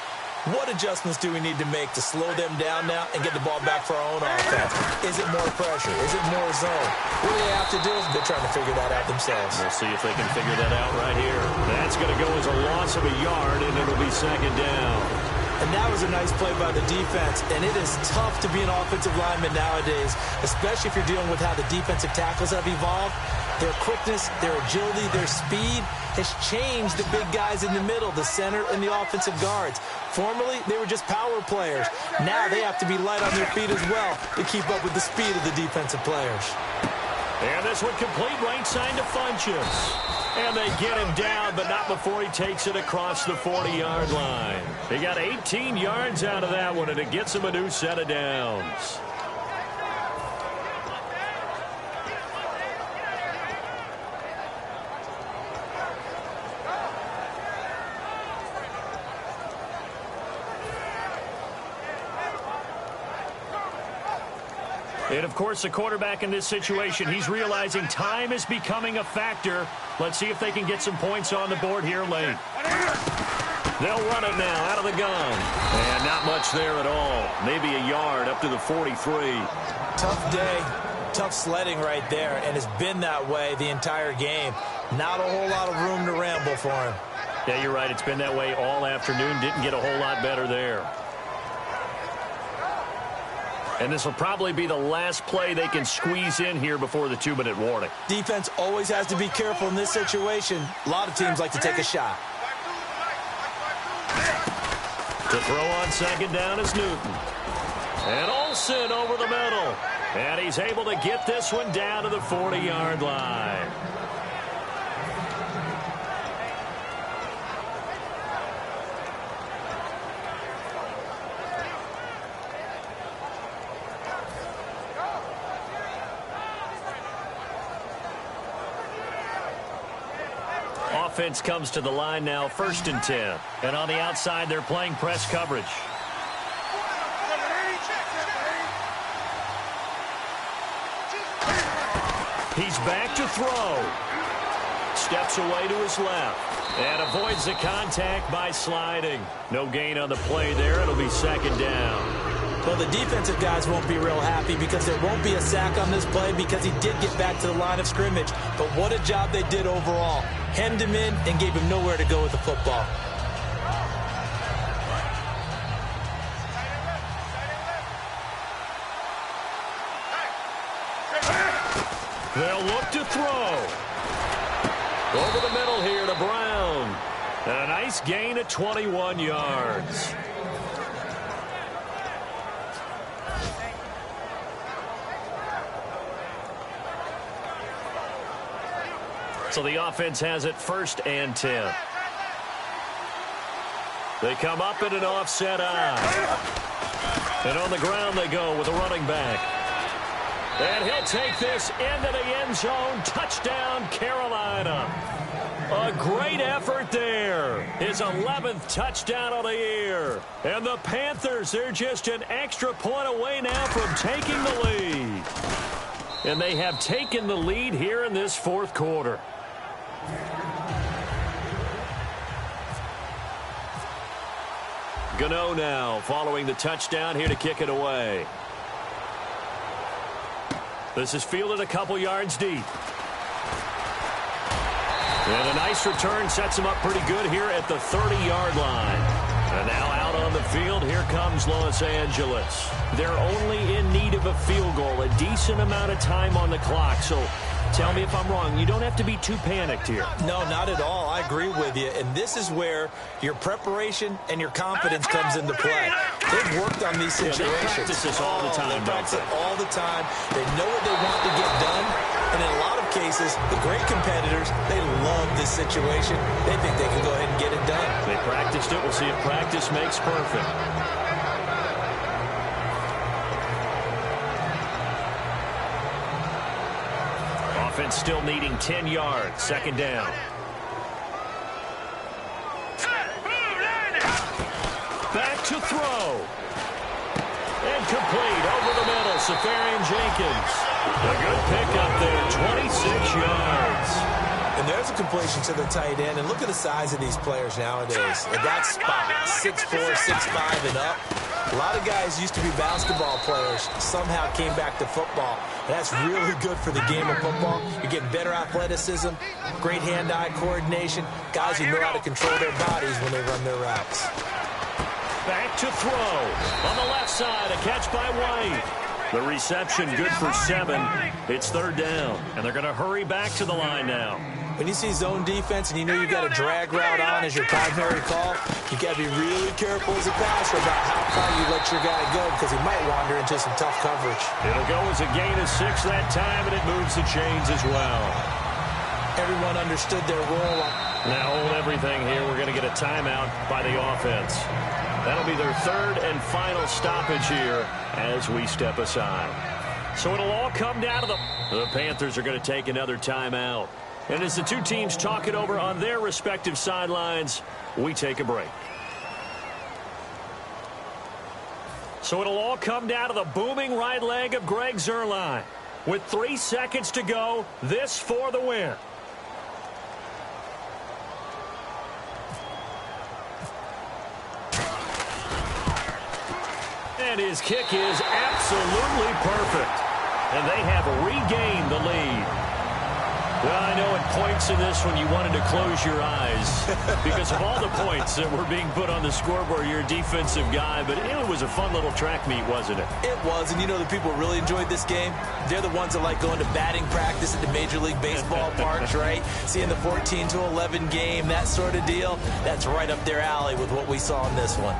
What adjustments do we need to make to slow them down now and get the ball back for our own offense? Is it more pressure? Is it more zone? What do they have to do? They're trying to figure that out themselves. We'll see if they can figure that out right here. That's going to go as a loss of a yard, and it'll be 2nd down. And that was a nice play by the defense, and it is tough to be an offensive lineman nowadays, especially if you're dealing with how the defensive tackles have evolved. Their quickness, their agility, their speed has changed the big guys in the middle, the center, and the offensive guards. Formerly, they were just power players. Now they have to be light on their feet as well to keep up with the speed of the defensive players. And this one complete, right side to Funchess. And they get him down, but not before he takes it across the 40-yard line. They got 18 yards out of that one, and it gets him a new set of downs. And, of course, the quarterback in this situation, he's realizing time is becoming a factor. Let's see if they can get some points on the board here late. They'll run it now out of the gun. And not much there at all. Maybe a yard up to the 43. Tough day, tough sledding right there, and it's been that way the entire game. Not a whole lot of room to ramble for him. Yeah, you're right. It's been that way all afternoon. Didn't get a whole lot better there. And this will probably be the last play they can squeeze in here before the 2-minute warning. Defense always has to be careful in this situation. A lot of teams like to take a shot. To throw on 2nd down is Newton. And Olsen over the middle. And he's able to get this one down to the 40-yard line. Offense comes to the line now, 1st and 10. And on the outside, they're playing press coverage. He's back to throw. Steps away to his left. And avoids the contact by sliding. No gain on the play there. It'll be 2nd down. Well, the defensive guys won't be real happy because there won't be a sack on this play because he did get back to the line of scrimmage. But what a job they did overall. Hemmed him in and gave him nowhere to go with the football. They'll look to throw. Over the middle here to Brown. And a nice gain of 21 yards. So the offense has it 1st and 10. They come up in an offset eye. And on the ground they go with a running back. And he'll take this into the end zone. Touchdown, Carolina. A great effort there. His 11th touchdown of the year. And the Panthers, they're just an extra point away now from taking the lead. And they have taken the lead here in this fourth quarter. Gano now following the touchdown here to kick it away. This is fielded a couple yards deep. And a nice return sets him up pretty good here at the 30-yard line. And now out on the field, here comes Los Angeles. They're only in need of a field goal, a decent amount of time on the clock. So tell me if I'm wrong. You don't have to be too panicked here. No, not at all. I agree with you. And this is where your preparation and your confidence comes into play. They've worked on these situations. They practice this all the time. They practice it all the time. They know what they want to get done. And in a lot of cases, the great competitors, they love this situation. They think they can go ahead and get it done. They practiced it. We'll see if practice makes perfect. Offense still needing 10 yards. Second down. Back to throw. And complete over the middle. Safarian Jenkins. A good pickup there. 26 yards. And there's a completion to the tight end. And look at the size of these players nowadays. At that spot, 6'4", 6'5", and up. A lot of guys used to be basketball players, somehow came back to football. And that's really good for the game of football. You're getting better athleticism, great hand-eye coordination, guys who know how to control their bodies when they run their routes. Back to throw. On the left side, a catch by White. The reception good for 7. It's third down, and they're going to hurry back to the line now. When you see zone defense and you know you got a drag route on as your primary call, you got to be really careful as a passer about how far you let your guy go because he might wander into some tough coverage. It'll go as a gain of 6 that time, and it moves the chains as well. Everyone understood their role. Now hold everything here. We're going to get a timeout by the offense. That'll be their third and final stoppage here as we step aside. So it'll all come down to the Panthers are going to take another timeout. And as the two teams talk it over on their respective sidelines, we take a break. So it'll all come down to the booming right leg of Greg Zuerlein. With 3 seconds to go, this for the win. And his kick is absolutely perfect. And they have regained the lead. Well, I know at points in this one you wanted to close your eyes because of all the points that were being put on the scoreboard. You're a defensive guy, but it was a fun little track meet, wasn't it? It was, and you know the people really enjoyed this game? They're the ones that like going to batting practice at the Major League Baseball parks, right? Seeing the 14-11 game, that sort of deal, that's right up their alley with what we saw in this one.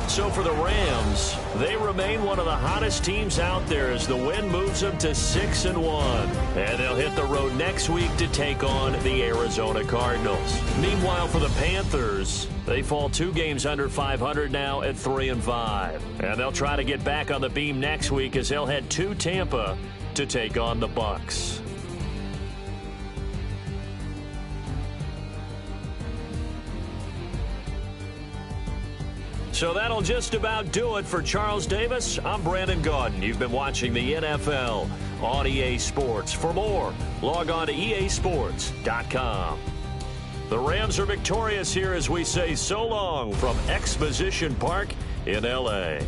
So for the Rams, they remain one of the hottest teams out there as the win moves them to 6-1. And they'll hit the road next week to take on the Arizona Cardinals. Meanwhile, for the Panthers, they fall 2 games under 500 now at 3-5. And they'll try to get back on the beam next week as they'll head to Tampa to take on the Bucs. So that'll just about do it for Charles Davis. I'm Brandon Gaudin. You've been watching the NFL on EA Sports. For more, log on to easports.com. The Rams are victorious here as we say so long from Exposition Park in L.A.